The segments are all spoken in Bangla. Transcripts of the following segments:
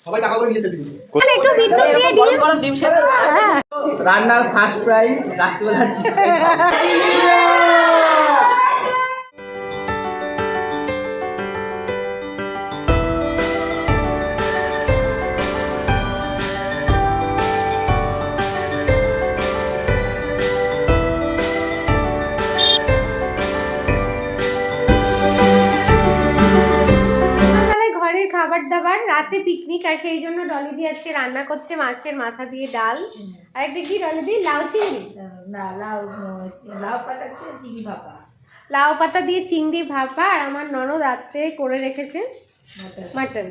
সবাই টাকা করে নিয়েছে তাহলে একটু বিদ্যুৎ দিয়ে দিই গরম ডিম সেদ্ধ রান্নার ফার্স্ট প্রাইজ রাত্রিবেলা চিকেন খাবার দাবার রাতে পিকনিক আর সেই জন্য ডলিদি আজকে রান্না করছে মাছের মাথা দিয়ে ডাল আর একটা কি ডলিদি লাউ চিংড়ি না লাউ পাতা চিংড়ি ভাপা লাউ পাতা দিয়ে চিংড়ি ভাপা আর আমার ননদ রাত্রে করে রেখেছে মাটন।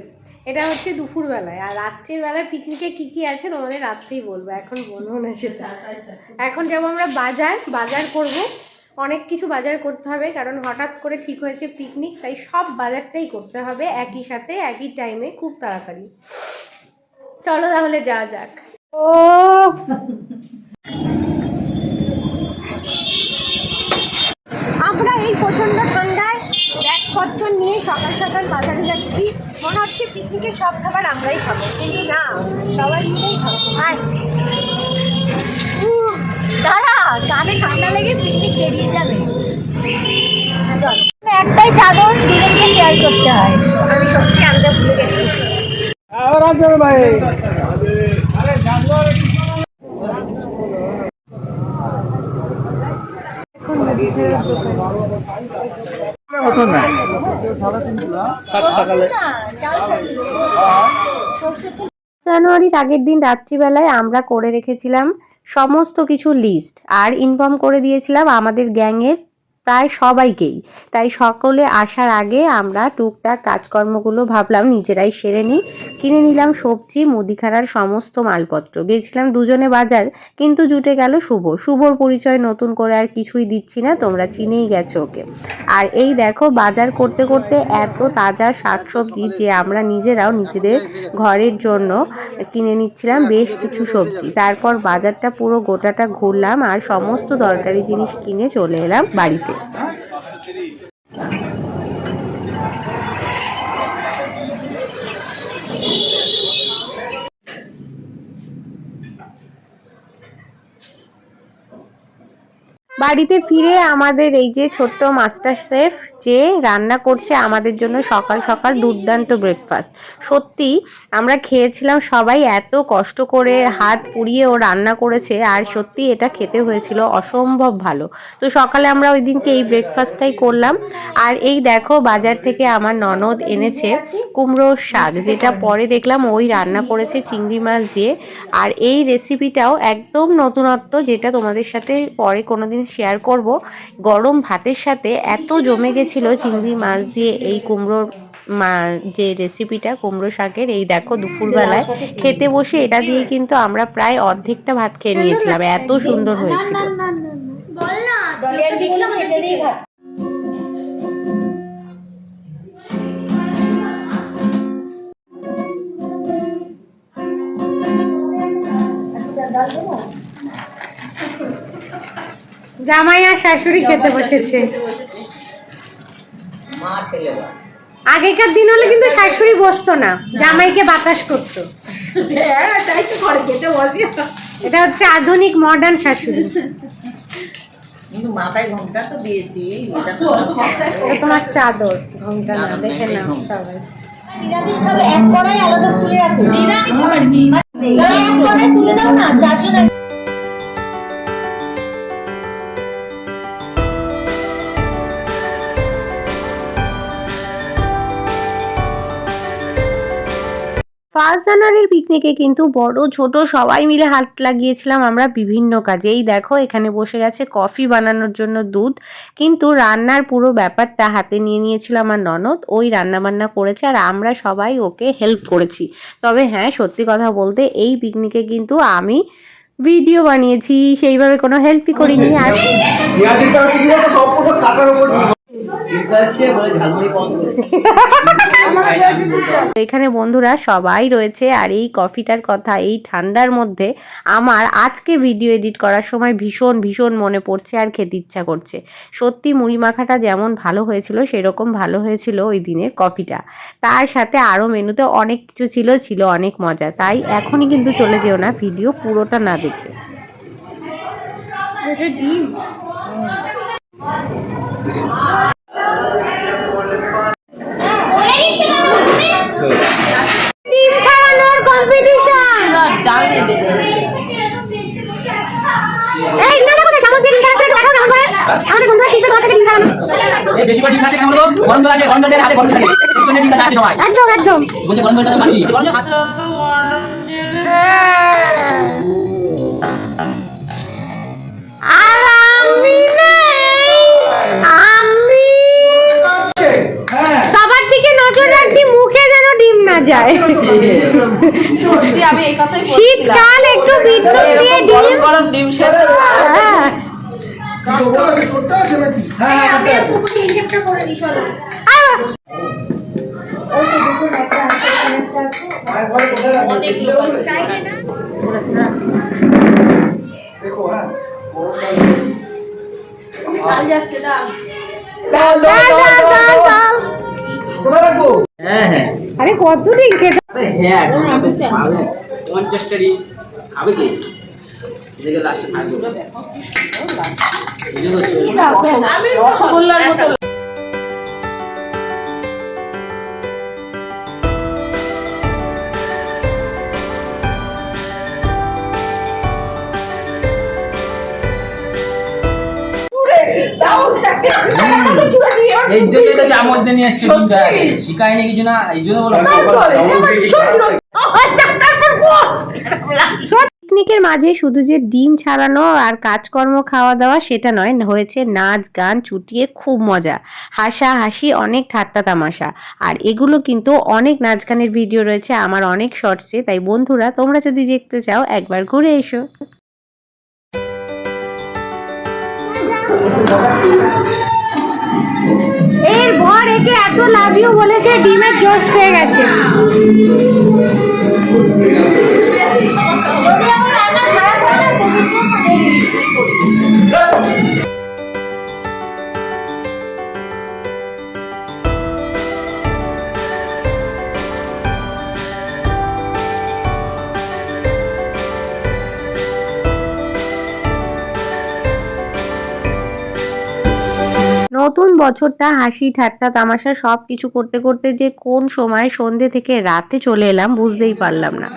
এটা হচ্ছে দুপুরবেলায় আর রাত্রের বেলায় পিকনিকে কি কি আছে তোমাদের রাত্রেই বলবো, এখন বলবো না সেটা। এখন যাবো আমরা বাজার করব, অনেক কিছু বাজার করতে হবে কারণ হঠাৎ করে ঠিক হয়েছে পিকনিক, তাই সব বাজারটাই করতে হবে একই সাথে একই টাইমে খুব তাড়াতাড়ি। চলো তাহলে যাওয়া যাক। ও আমরা এই প্রচন্ড ঠান্ডায় ব্যাগপত্র নিয়ে সকাল সকাল বাজারে যাচ্ছি। মনে হচ্ছে পিকনিকের সব খাবার আমরাই খাবো, কিন্তু না, সবাই মিলেই খাবো। ভাই দাঁড়া, কানে ঠান্ডা লেগে পিকনিক বেরিয়ে যাবে। চল, একটাই চাদর দুজনকে শেয়ার করতে হয়। আমি সত্যি আনতে ভুলে গেছি। জানুয়ারির আগের দিন রাত্রিবেলায় আমরা করে রেখেছিলাম সমস্ত কিছু লিস্ট আর ইনফর্ম করে দিয়েছিলাম আমাদের গ্যাংয়ের প্রায় সবাইকেই। তাই সকলে আসার আগে আমরা টুকটাক কাজকর্মগুলো ভাবলাম নিজেরাই সেরে নিই। কিনে নিলাম সবজি মুদিখানার সমস্ত মালপত্র। গেছিলাম দুজনে বাজার, কিন্তু জুটে গেল শুভর পরিচয় নতুন করে আর কিছুই দিচ্ছি না, তোমরা চিনেই গেছো ওকে। আর এই দেখো বাজার করতে করতে এত তাজা শাকসবজি যে আমরা নিজেরাও নিজেদের ঘরের জন্য কিনে নিচ্ছিলাম বেশ কিছু সবজি। তারপর বাজারটা পুরো গোটাটা ঘুরলাম আর সমস্ত দরকারি জিনিস কিনে চলে এলাম বাড়িতে। বাড়িতে ফিরে আমাদের এই যে ছোট্ট মাস্টার শেফ যে রান্না করছে আমাদের জন্য সকাল সকাল দুর্দান্ত ব্রেকফাস্ট। সত্যি আমরা খেয়েছিলাম সবাই, এত কষ্ট করে হাত পুড়িয়ে ও রান্না করেছে আর সত্যি এটা খেতে হয়েছিল অসম্ভব ভালো। তো সকালে আমরা ওই দিনকে এই ব্রেকফাস্টটাই করলাম। আর এই দেখো বাজার থেকে আমার ননদ এনেছে কুমড়োর শাক, যেটা পরে দেখলাম ওই রান্না করেছে চিংড়ি মাছ দিয়ে। আর এই রেসিপিটাও একদম নতুনত্ব, যেটা তোমাদের সাথে পরে কোনোদিন শেয়ার করব। গরম ভাতের সাথে এত জমে গেছিল চিংড়ি মাছ দিয়ে এই কুমড়োর যে রেসিপিটা কুমড়ো শাকের। এই দেখো দুপুরবেলায় খেতে বসে এটা দিয়ে কিন্তু আমরা প্রায় অর্ধেকটা ভাত খেয়ে নিয়েছিলাম, এত সুন্দর হয়েছিল। জামাই আর শাশুড়ি খেতে বসেছে। আগেকার দিন হলে কিন্তু শাশুড়ি বসতো না, জামাইকে বাতাস করতো। এটা হচ্ছে আধুনিক মডার্ন শাশুড়ি। কিন্তু মাথায় ঘোমটা তো দিয়েছি, এটা তোমার চাদর ঘোমটা না, দেখে নাও সবাই। নিরামিষ খাবে এক কড়াই আলাদা ফুলে আছে, নিরামিষ খাবার কি এক কড়াই তুলে দাও না চারজন। ফার্স্ট জানুয়ারির পিকনিকে কিন্তু বড় ছোট সবাই মিলে হাত লাগিয়েছিলাম আমরা বিভিন্ন কাজে। এই দেখো এখানে বসে গেছে কফি বানানোর জন্য দুধ, কিন্তু রান্নার পুরো ব্যাপারটা হাতে নিয়ে নিয়েছিল আমার ননদ। ওই রান্না বান্না করেছে আর আমরা সবাই ওকে হেল্প করেছি। তবে হ্যাঁ, সত্যি কথা বলতে এই পিকনিকে কিন্তু আমি ভিডিও বানিয়েছি, সেইভাবে কোনো হেল্পই করিনি। আর এখানে বন্ধুরা সবাই রয়েছে, আর এই কফিটার কথা এই ঠান্ডার মধ্যে আমার আজকে ভিডিও এডিট করার সময় ভীষণ ভীষণ মনে পড়ছে আর খেতে ইচ্ছা করছে। সত্যি মুড়ি মাখাটা যেমন ভালো হয়েছিল সেরকম ভালো হয়েছিল ওই দিনের কফিটা। তার সাথে আরও মেনুতে অনেক কিছু ছিল অনেক মজা। তাই এখনই কিন্তু চলে যেও না ভিডিও পুরোটা না দেখে। বেশি করে ডিম খাচ্ছে কেন বলো? গরম জল আছে, গরম জল দিয়ে হাতে গরম থাকে। এই জন্য ডিমটা খাচ্ছে সবাই। একদম একদম বলতে গরম জলটা তো খাচ্ছি। সবার দিকে নজর রাখছি, মুখে যেন ডিম না যায়। শীতকাল একটু বিদ্যুৎ দিয়ে ডিম গরম ডিম সেদ্ধ। আমি আর কুকুরকে হিসেবটা করে দিই চলো। অনেক লোক চাইবে না কাল যাচ্ছে না। আরে কতদিন খেতে হ্যাঁ 50টারই খাবে কি? এদিকে লাস্টে থাকবে। আমি রসগোল্লার মতো এই জন্য তো চামচ দিয়ে নিয়ে এসছি ডিমটা। শিখায়নি কিছু না, এই জন্য বললাম। পিকনিকের মাঝে শুধু যে ডিম ছাড়ানো আর কাজকর্ম খাওয়া দাওয়া সেটা নয়, হয়েছে নাচ গান চুটিয়ে খুব মজা, হাসাহাসি, অনেক ঠাট্টা তামাশা। আর এগুলো কিন্তু অনেক নাচ গানের ভিডিও রয়েছে আমার অনেক শর্টসে। তাই বন্ধুরা তোমরা যদি দেখতে চাও একবার ঘুরে এসো। এর ভর একে এত লাভ ইউ বলেছে, ডিমের জোশ পেয়ে গেছে। যদি আমার রান্না খারাপ হয় না কুকুরকে নতুন বছরটা হাসি ঠাট্টা তামাশা সব কিছু করতে করতে যে কোন সময় সন্ধে থেকে রাতে চলে এলাম বুঝতেই পারলাম না।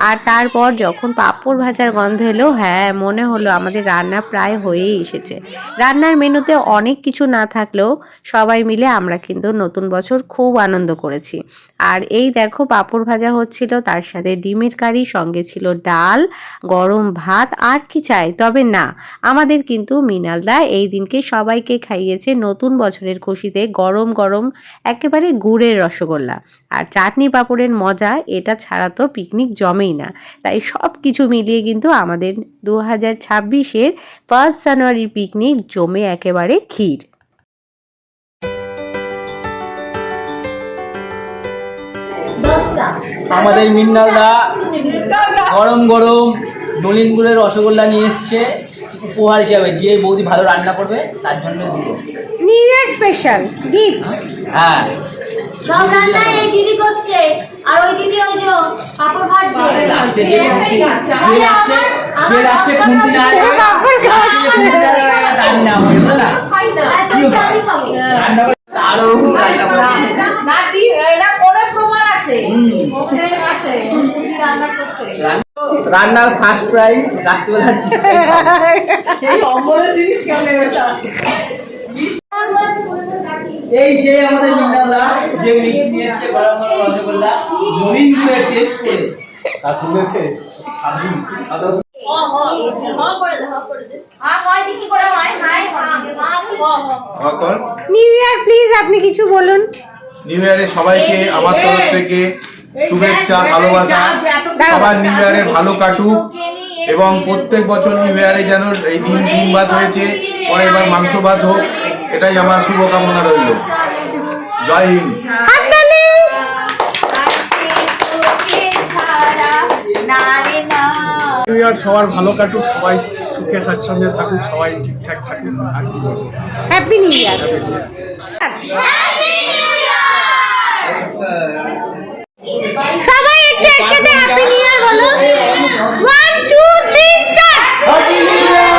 আর তারপর যখন পাঁপড় ভাজার গন্ধ এলো, হ্যাঁ মনে হলো আমাদের রান্না প্রায় হয়েই এসেছে। রান্নার মেনুতে অনেক কিছু না থাকলেও সবাই মিলে আমরা কিন্তু নতুন বছর খুব আনন্দ করেছি। আর এই দেখো পাঁপড় ভাজা হচ্ছিল, তার সাথে ডিমের কারি, সঙ্গে ছিল ডাল, গরম ভাত, আর কি চাই। তবে না, আমাদের কিন্তু মৃণালদা এই দিনকে সবাইকে খাইয়েছে নতুন বছরের খুশিতে গরম গরম একেবারে গুড়ের রসগোল্লা। আর চাটনি পাঁপড়ের মজা এটা ছাড়া তো পিকনিক জমেই না। তাই সব কিছু মিলিয়ে কিন্তু আমাদের 2026-এর 1 জানুয়ারির পিকনিক জমে একেবারে ক্ষীর। আমাদের মৃণালদা গরম গরম নলিন গুড়ের রসগোল্লা নিয়ে এসছে উপহার হিসাবে। যে বৌদি ভালো রান্না করবে তার জন্য দুটো নিউ ইয়ার স্পেশাল গিফট। হ্যাঁ সব রান্না এই দিদি করছে, আর ওই দিদি ওই যে পাপড় ভাজছে। লাস্টে যে খুন্তি না দাঁড়ি না হয়ে গেল না রান্না করে আরো রান্না করে না দি এটা কোন প্রমাণ আছে? ওখানে আছে দিদি রান্না করছে। রান্নার ফার্স্ট প্রাইজ রাত্রিবেলা চিকেন। এই অমরের জিনিস কেমন এটা? এই সেই আমাদের মৃণালদা যে মিষ্টি নিয়ে এসেছে গরম গরম রসগোল্লা নলিন গুড়ের টেস্ট করে তার শুনেছে সাধু সাধু নিউ ইয়ার প্লিজ আপনি কিছু বলুন। নিউ ইয়ারে সবাইকে আমার তরফ থেকে শুভেচ্ছা, ভালোবাসা। সবার নিউ ইয়ারে ভালো কাটুক এবং প্রত্যেক বছর নিউ ইয়ারে যেন এই দিন ডিম ভাত হয়েছে, পরের বার মাংস ভাত হোক, এটাই আমার শুভকামনা রইল। জয় হিন্দ। নিউ ইয়ার সবার ভালো কাটুক, সবাই সুখে স্বাচ্ছন্দ্যে থাকুক, সবাই ঠিকঠাক থাকুক। আর কি বলবো, হ্যাপি নিউ ইয়ার। সবাই একটু একসাথে হ্যাপি নিউ ইয়ার বলো। 1 2 3 স্টার্ট। Happy new year.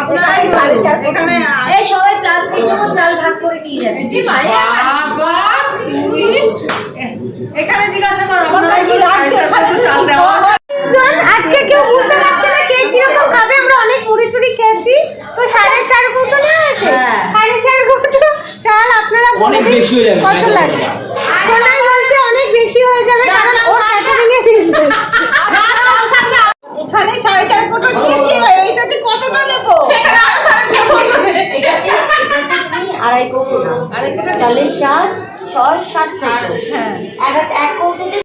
আপনারা এই এখানে এই সবাই প্লাস্টিক দেবো, চাল ভাগ করে নিয়ে যাবে। বাবা, তুমি এখানে জিজ্ঞাসা করো আপনারা কি চাল দেওয়া আজকে কেউ বুঝতে পারছে না কে কিরকম খাবে। আমরা অনেক মুড়ি টুড়ি খেয়েছি, তো 4.5 কৌটো না হয়েছে। 4.5 কৌটো চাল আপনারা অনেক বেশি হয়ে যাবে। কত লাগে? সোনাই বলছে অনেক বেশি হয়ে যাবে, কারণ ও ক্যাটারিং এ দিয়েছে। এখানে 4.5 কৌটো দিয়ে কি হয়? এইটাতে কতটা নেবো? এখানে আরো 4.5 কৌটো নেই। এটাতে তুমি 2.5 কৌটো নাও, তাহলে 4 6 7 কৌটো। হ্যাঁ, এক কৌটোতে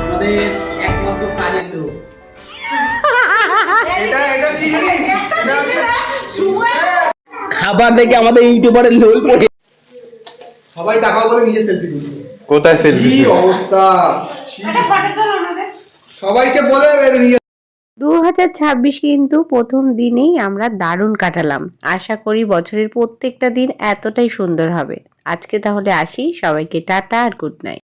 আমাদের একমাত্র কাজের লোক। এটা কি খাবার দেখে আমাদের ইউটিউবারের লোক পড়ে। সবাই দেখাও বলে নিজে সেলফি তুলছে। কোথায় সেলফি? কি অবস্থা! সবাইকে বলে নিয়ে 2026 কিন্তু প্রথম দিনেই আমরা দারুণ কাটালাম। আশা করি বছরের প্রত্যেকটা দিন এতটাই সুন্দর হবে। আজকে তাহলে আসি, সবাইকে টাটা আর গুড নাইট।